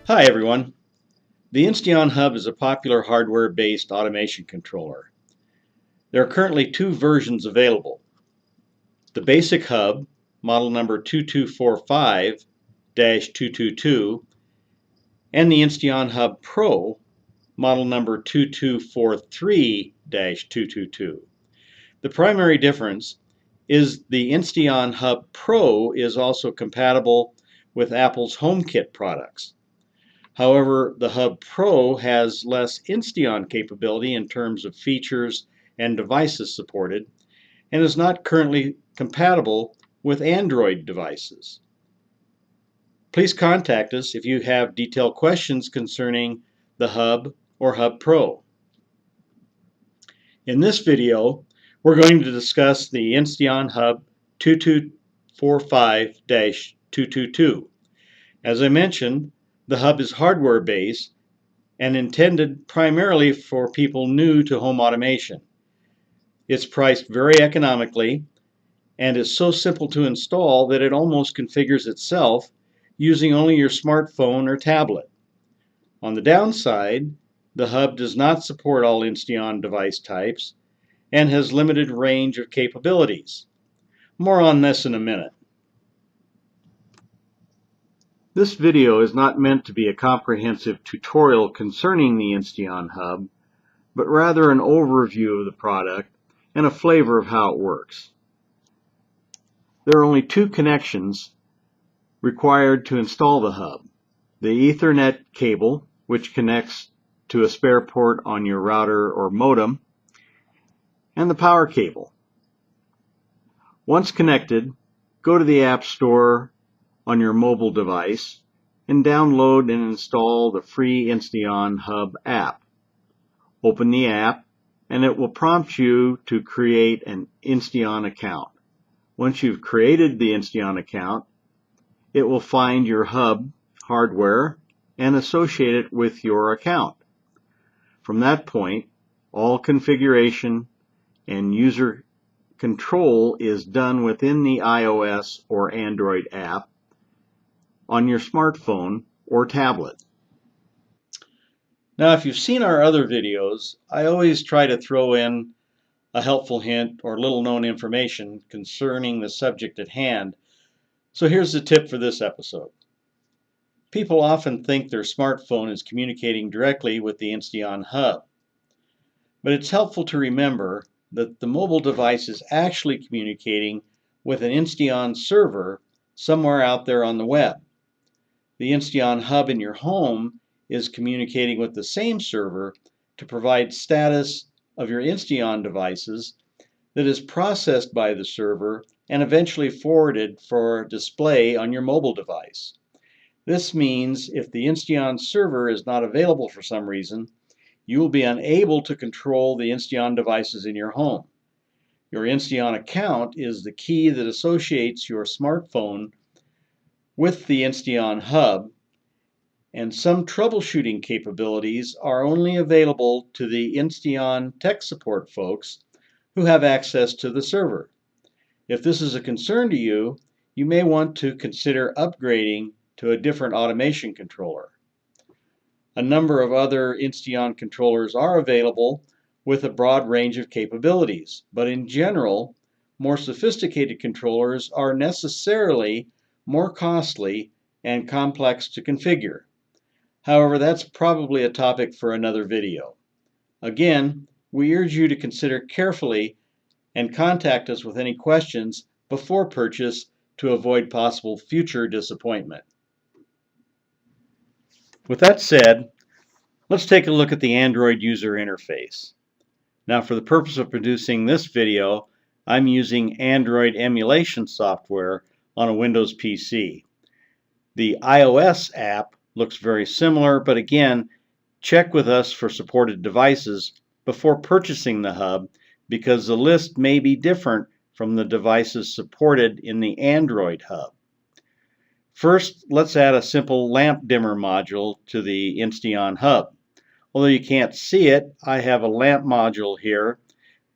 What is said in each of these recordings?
Hi everyone. The INSTEON Hub is a popular hardware-based automation controller. There are currently two versions available. The basic hub, model number 2245-222, and the INSTEON Hub Pro, model number 2243-222. The primary difference is the INSTEON Hub Pro is also compatible with Apple's HomeKit products. However, the Hub Pro has less INSTEON capability in terms of features and devices supported, and is not currently compatible with Android devices. Please contact us if you have detailed questions concerning the Hub or Hub Pro. In this video, we're going to discuss the INSTEON Hub 2245-222. As I mentioned, the hub is hardware-based and intended primarily for people new to home automation. It's priced very economically and is so simple to install that it almost configures itself using only your smartphone or tablet. On the downside, the hub does not support all INSTEON device types and has limited range of capabilities. More on this in a minute. This video is not meant to be a comprehensive tutorial concerning the INSTEON Hub, but rather an overview of the product and a flavor of how it works. There are only two connections required to install the hub: the Ethernet cable, which connects to a spare port on your router or modem, and the power cable. Once connected, go to the App Store on your mobile device and download and install the free INSTEON Hub app. Open the app and it will prompt you to create an INSTEON account. Once you've created the INSTEON account, it will find your hub hardware and associate it with your account. From that point, all configuration and user control is done within the iOS or Android app on your smartphone or tablet. Now, if you've seen our other videos, I always try to throw in a helpful hint or little known information concerning the subject at hand. So here's the tip for this episode. People often think their smartphone is communicating directly with the INSTEON Hub, but it's helpful to remember that the mobile device is actually communicating with an INSTEON server somewhere out there on the web. The INSTEON Hub in your home is communicating with the same server to provide status of your INSTEON devices that is processed by the server and eventually forwarded for display on your mobile device. This means if the INSTEON server is not available for some reason, you will be unable to control the INSTEON devices in your home. Your INSTEON account is the key that associates your smartphone with the INSTEON Hub, and some troubleshooting capabilities are only available to the INSTEON tech support folks who have access to the server. If this is a concern to you, you may want to consider upgrading to a different automation controller. A number of other INSTEON controllers are available with a broad range of capabilities, but in general, more sophisticated controllers are necessarily more costly and complex to configure. However, that's probably a topic for another video. Again, we urge you to consider carefully and contact us with any questions before purchase to avoid possible future disappointment. With that said, let's take a look at the Android user interface. Now, for the purpose of producing this video, I'm using Android emulation software on a Windows PC. The iOS app looks very similar, but again, check with us for supported devices before purchasing the hub because the list may be different from the devices supported in the Android hub. First, let's add a simple lamp dimmer module to the INSTEON hub. Although you can't see it, I have a lamp module here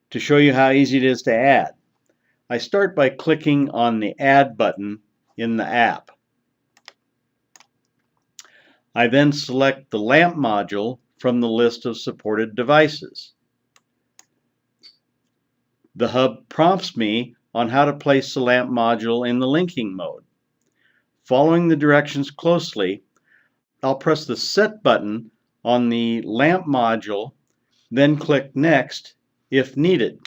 to show you how easy it is to add. I start by clicking on the Add button in the app. I then select the lamp module from the list of supported devices. The hub prompts me on how to place the lamp module in the linking mode. Following the directions closely, I'll press the Set button on the lamp module, then click Next if needed.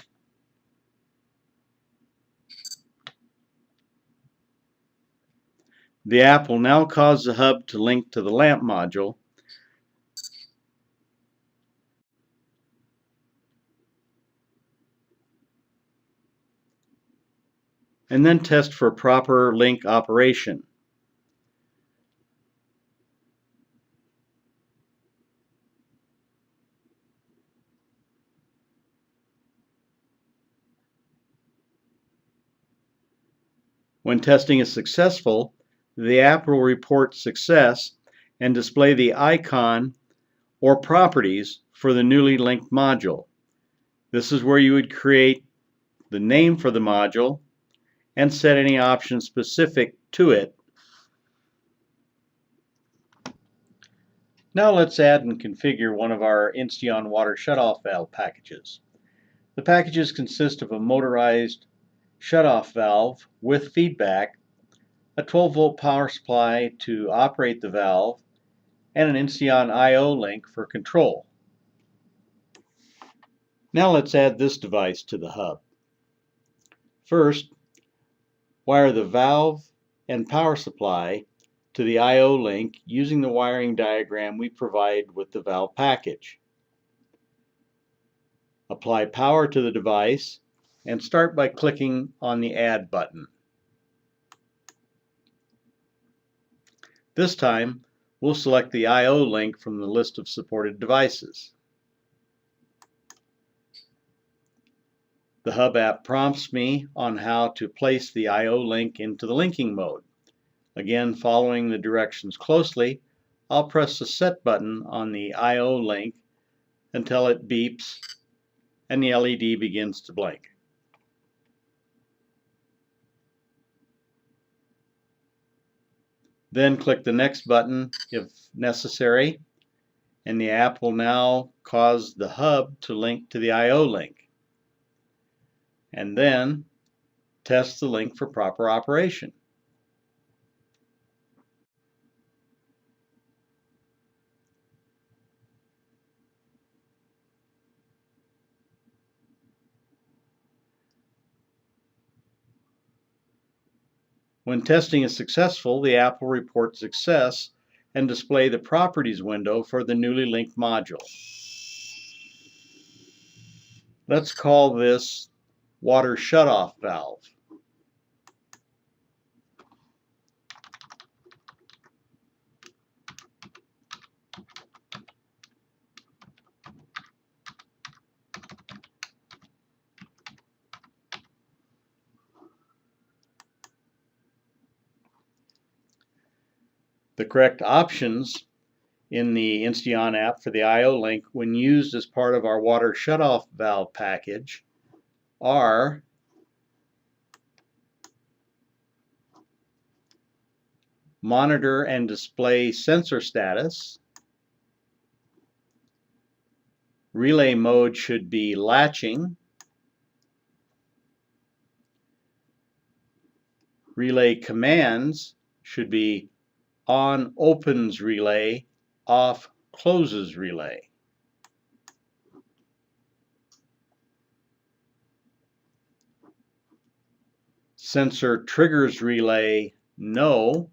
The app will now cause the hub to link to the lamp module. And then test for proper link operation. When testing is successful, the app will report success and display the icon or properties for the newly linked module. This is where you would create the name for the module and set any options specific to it. Now let's add and configure one of our INSTEON water shutoff valve packages. The packages consist of a motorized shutoff valve with feedback, a 12-volt power supply to operate the valve, and an INSTEON I/O link for control. Now let's add this device to the hub. First, wire the valve and power supply to the I/O link using the wiring diagram we provide with the valve package. Apply power to the device and start by clicking on the Add button. This time, we'll select the I/O link from the list of supported devices. The Hub app prompts me on how to place the I/O link into the linking mode. Again, following the directions closely, I'll press the Set button on the I/O link until it beeps and the LED begins to blink. Then click the Next button if necessary, and the app will now cause the hub to link to the I/O link. And then test the link for proper operation. When testing is successful, the app will report success and display the properties window for the newly linked module. Let's call this water shutoff valve. The correct options in the INSTEON app for the I/O link when used as part of our water shutoff valve package are monitor and display sensor status. Relay mode should be latching. Relay commands should be on opens relay, off closes relay. Sensor triggers relay, no.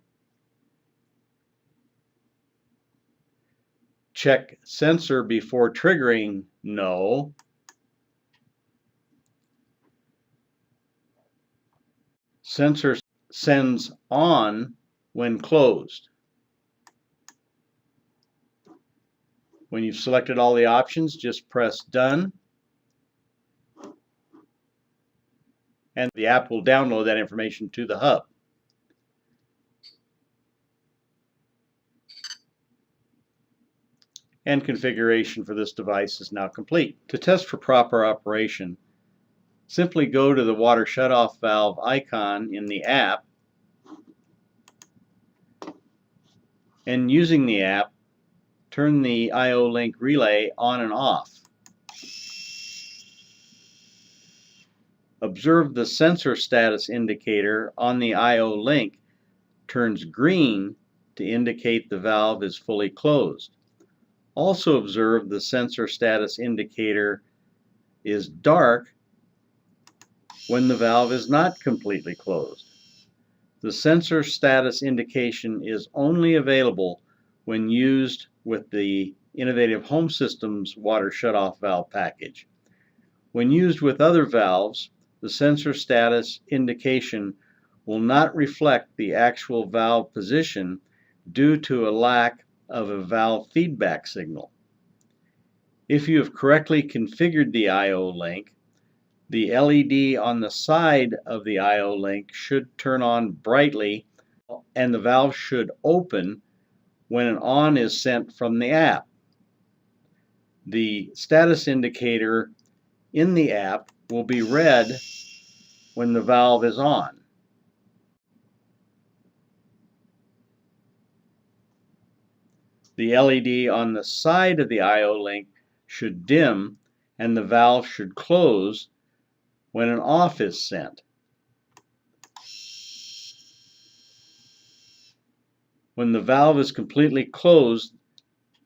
Check sensor before triggering, no. Sensor sends on when closed. When you've selected all the options, just press Done. And the app will download that information to the hub. And configuration for this device is now complete. To test for proper operation, simply go to the water shutoff valve icon in the app and using the app, turn the IO-Link relay on and off. Observe the sensor status indicator on the IO-Link turns green to indicate the valve is fully closed. Also observe the sensor status indicator is dark when the valve is not completely closed. The sensor status indication is only available when used with the Innovative Home Systems water shutoff valve package. When used with other valves, the sensor status indication will not reflect the actual valve position due to a lack of a valve feedback signal. If you have correctly configured the IO-Link, the LED on the side of the IO-Link should turn on brightly and the valve should open when an on is sent from the app. The status indicator in the app will be red when the valve is on. The LED on the side of the IO-Link should dim and the valve should close when an off is sent. When the valve is completely closed,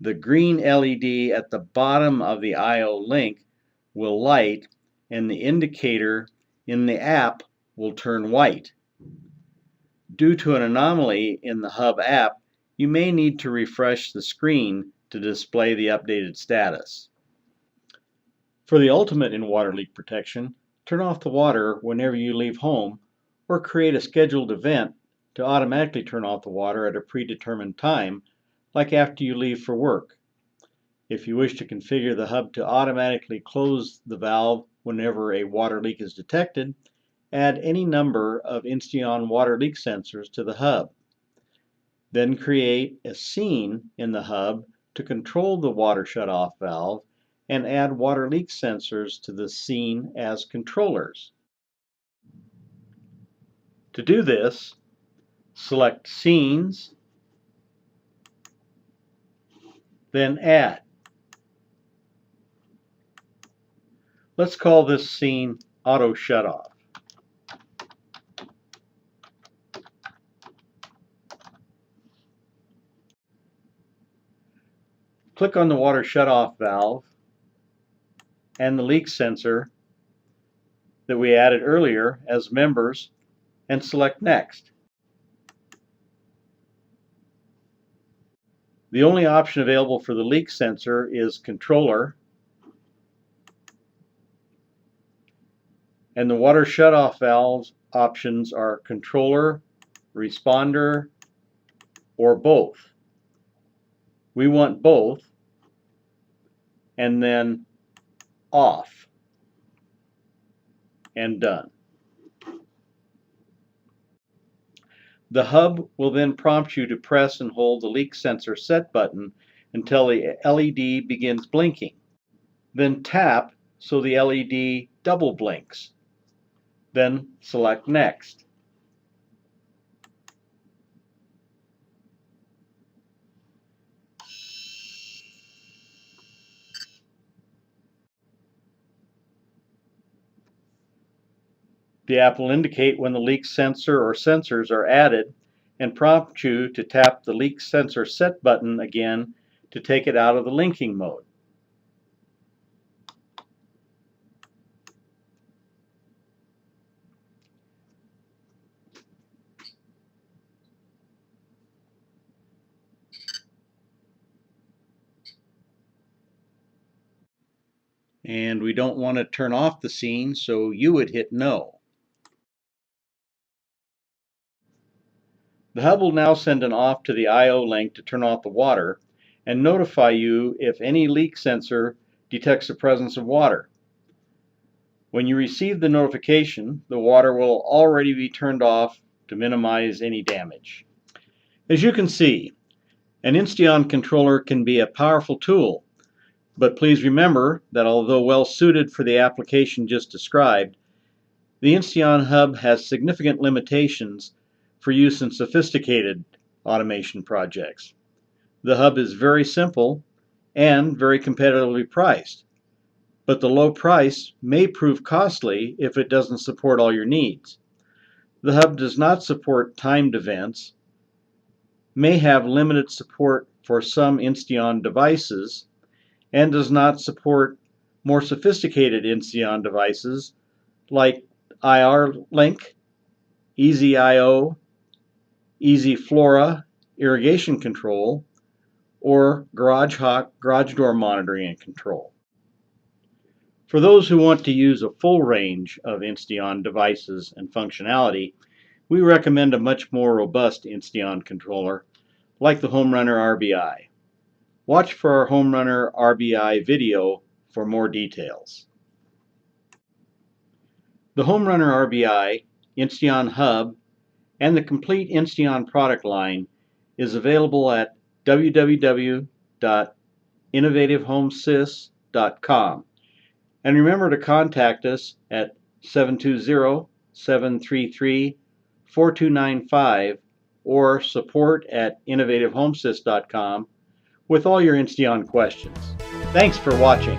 the green LED at the bottom of the IO-Link will light and the indicator in the app will turn white. Due to an anomaly in the Hub app, you may need to refresh the screen to display the updated status. For the ultimate in water leak protection, turn off the water whenever you leave home or create a scheduled event to automatically turn off the water at a predetermined time, like after you leave for work. If you wish to configure the Hub to automatically close the valve whenever a water leak is detected, add any number of INSTEON water leak sensors to the Hub. Then create a scene in the Hub to control the water shutoff valve and add water leak sensors to the scene as controllers. To do this, select Scenes, then Add. Let's call this scene Auto Shutoff. Click on the water shutoff valve and the leak sensor that we added earlier as members and select Next. The only option available for the leak sensor is Controller, and the water shutoff valve options are Controller, Responder, or both. We want both, and then Off, and Done. The Hub will then prompt you to press and hold the leak sensor set button until the LED begins blinking. Then tap so the LED double blinks. Then select Next. The app will indicate when the leak sensor or sensors are added and prompt you to tap the leak sensor set button again to take it out of the linking mode. And we don't want to turn off the scene, so you would hit No. The Hub will now send an off to the IO-Link to turn off the water and notify you if any leak sensor detects the presence of water. When you receive the notification, the water will already be turned off to minimize any damage. As you can see, an INSTEON controller can be a powerful tool, but please remember that although well suited for the application just described, the INSTEON Hub has significant limitations for use in sophisticated automation projects. The hub is very simple and very competitively priced, but the low price may prove costly if it doesn't support all your needs. The hub does not support timed events, may have limited support for some INSTEON devices, and does not support more sophisticated INSTEON devices like IR-Link, EasyIO, EasyFlora irrigation control, or GarageHawk garage door monitoring and control. For those who want to use a full range of INSTEON devices and functionality, we recommend a much more robust INSTEON controller like the HomeRunner RBI. Watch for our HomeRunner RBI video for more details. The HomeRunner RBI, INSTEON Hub, and the complete INSTEON product line is available at www.innovativehomesys.com. And remember to contact us at 720-733-4295 or support@innovativehomesys.com with all your INSTEON questions. Thanks for watching.